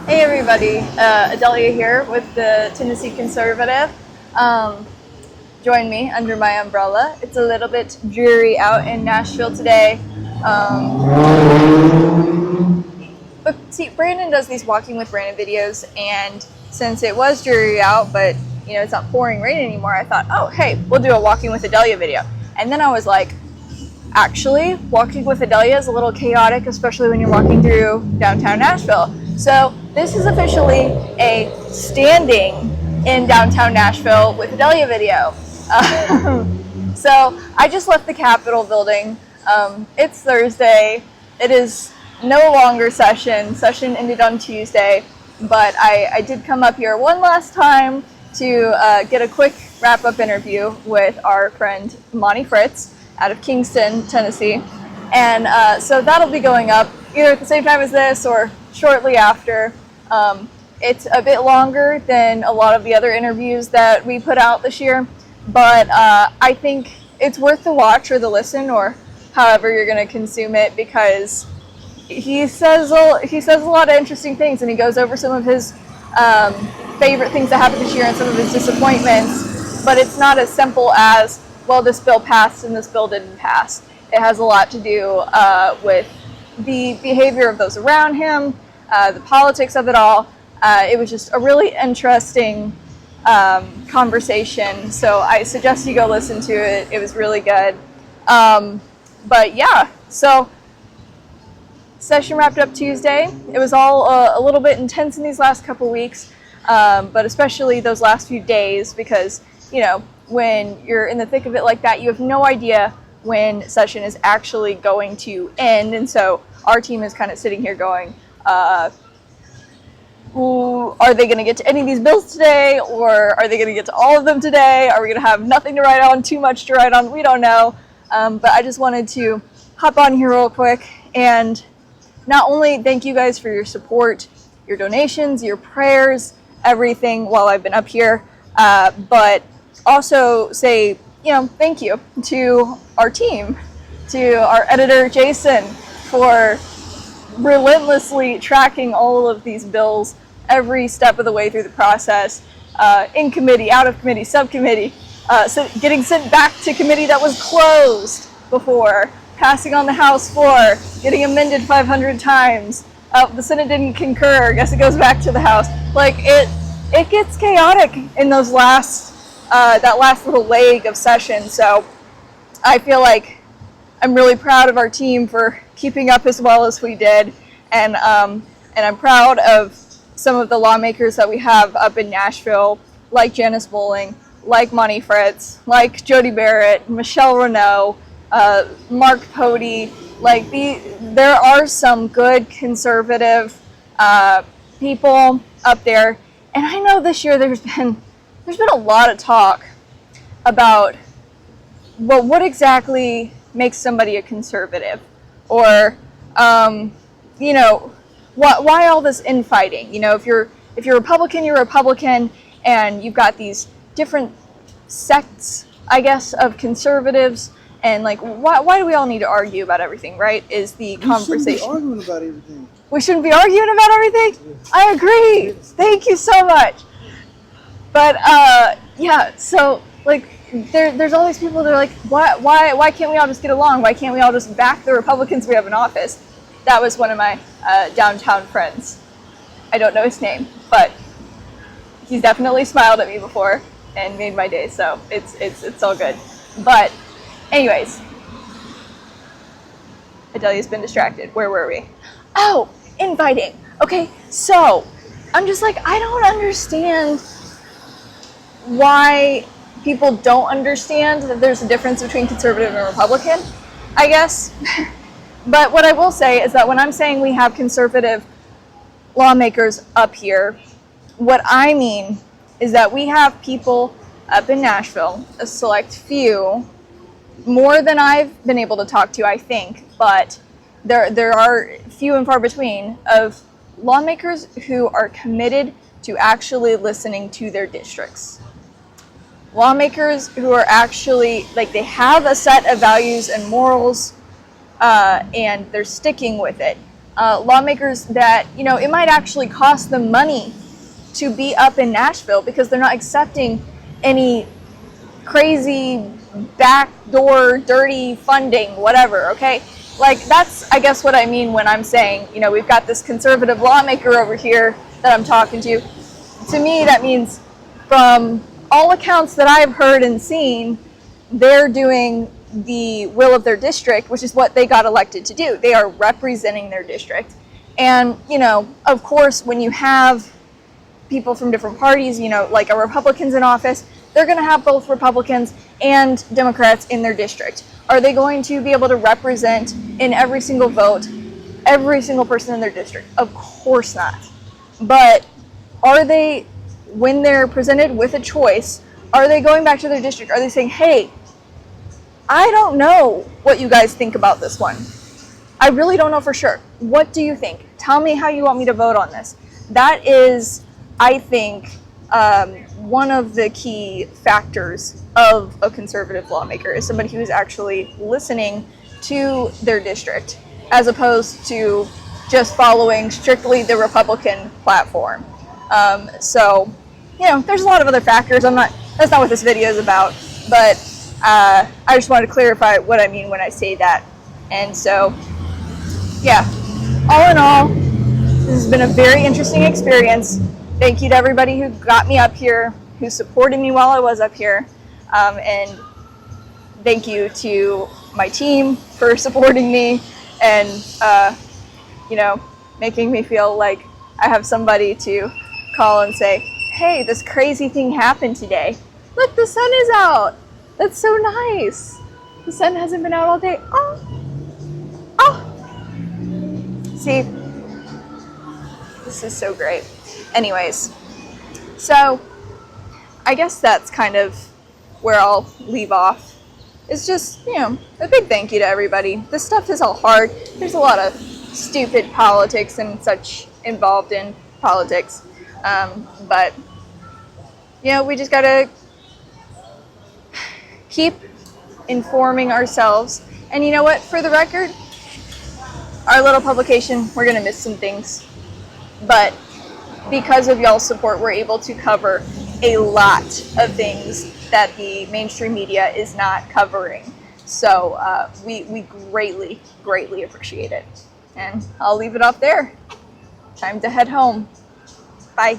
Hey everybody, Adelia here with the Tennessee Conservative. Join me under my umbrella. It's a little bit dreary out in Nashville today. But see, Brandon does these Walking with Brandon videos, and since it was dreary out, but it's not pouring rain anymore, I thought, oh hey, we'll do a Walking with Adelia video. And then I was like, actually, walking with Adelia is a little chaotic, especially when you're walking through downtown Nashville. So this is officially a standing in downtown Nashville with Adelia video. So I just left the Capitol building. It's Thursday. It is no longer session. Session ended on Tuesday, but I did come up here one last time to get a quick wrap-up interview with our friend Monty Fritz out of Kingston, Tennessee. And so that'll be going up either at the same time as this or shortly after. It's a bit longer than a lot of the other interviews that we put out this year, but I think it's worth the watch or the listen or however you're going to consume it, because he says a lot of interesting things, and he goes over some of his favorite things that happened this year and some of his disappointments. But it's not as simple as, well, this bill passed and this bill didn't pass. It has a lot to do with the behavior of those around him, the politics of it all. It was just a really interesting conversation, so I suggest you go listen to it. It was really good. But yeah, so session wrapped up Tuesday. It was all a little bit intense in these last couple weeks, but especially those last few days, because when you're in the thick of it like that, you have no idea when session is actually going to end. And so our team is kind of sitting here going, are they going to get to any of these bills today, or are they going to get to all of them today? Are we going to have nothing to write on, too much to write on? We don't know. But I just wanted to hop on here real quick and not only thank you guys for your support, your donations, your prayers, everything while I've been up here, but also say, thank you to our team, to our editor, Jason, for relentlessly tracking all of these bills every step of the way through the process, in committee, out of committee, subcommittee, getting sent back to committee that was closed before, passing on the House floor, getting amended 500 times. The Senate didn't concur. I guess it goes back to the House. Like, it gets chaotic in those that last little leg of session. So I feel like I'm really proud of our team for keeping up as well as we did, and I'm proud of some of the lawmakers that we have up in Nashville, like Janice Bowling, like Monty Fritz, like Jody Barrett, Michelle Renault, Mark Pody. Like, there are some good conservative people up there, and I know this year there's been a lot of talk about, well, what exactly makes somebody a conservative, or why all this infighting? If you're Republican, you're Republican, and you've got these different sects, I guess, of conservatives. And like, why do we all need to argue about everything, right? Is the conversation. We shouldn't be arguing about everything. We shouldn't be arguing about everything? Yes. I agree. Yes. Thank you so much. But yeah, so like there's all these people that are like, why can't we all just get along? Why can't we all just back the Republicans we have in office? That was one of my downtown friends. I don't know his name, but he's definitely smiled at me before and made my day, so it's all good. But anyways, Adelia's been distracted. Where were we? Oh, infighting. Okay, so I'm just like, I don't understand why people don't understand that there's a difference between conservative and Republican, I guess. But what I will say is that when I'm saying we have conservative lawmakers up here, what I mean is that we have people up in Nashville, a select few, more than I've been able to talk to, I think, but there are few and far between, of lawmakers who are committed to actually listening to their districts. Lawmakers who are actually, like, they have a set of values and morals, and they're sticking with it. lawmakers that, you know, it might actually cost them money to be up in Nashville because they're not accepting any crazy backdoor dirty funding, whatever, okay? Like, that's, I guess, what I mean when I'm saying, you know, we've got this conservative lawmaker over here that I'm talking to. To me, that means from all accounts that I've heard and seen, they're doing the will of their district, which is what they got elected to do. They are representing their district. And, you know, of course, when you have people from different parties, you know, like a Republican's in office, they're going to have both Republicans and Democrats in their district. Are they going to be able to represent in every single vote every single person in their district? Of course not. But are they, when they're presented with a choice, are they going back to their district? Are they saying, hey, I don't know what you guys think about this one. I really don't know for sure. What do you think? Tell me how you want me to vote on this. That is, I think, one of the key factors of a conservative lawmaker is somebody who is actually listening to their district as opposed to just following strictly the Republican platform. So, you know, there's a lot of other factors. That's not what this video is about, but I just wanted to clarify what I mean when I say that. And so, yeah, all in all, this has been a very interesting experience. Thank you to everybody who got me up here, who supported me while I was up here. And thank you to my team for supporting me and, you know, making me feel like I have somebody to call and say, hey, this crazy thing happened today. Look, the sun is out. That's so nice. The sun hasn't been out all day. See, this is so great. Anyways, so I guess that's kind of where I'll leave off. It's just, you know, a big thank you to everybody. This stuff is all hard. There's a lot of stupid politics and such involved in politics. But, you know, we just gotta keep informing ourselves. And you know what, for the record, our little publication, we're gonna miss some things. But because of y'all's support, we're able to cover a lot of things that the mainstream media is not covering. So we greatly, greatly appreciate it. And I'll leave it off there. Time to head home. Bye.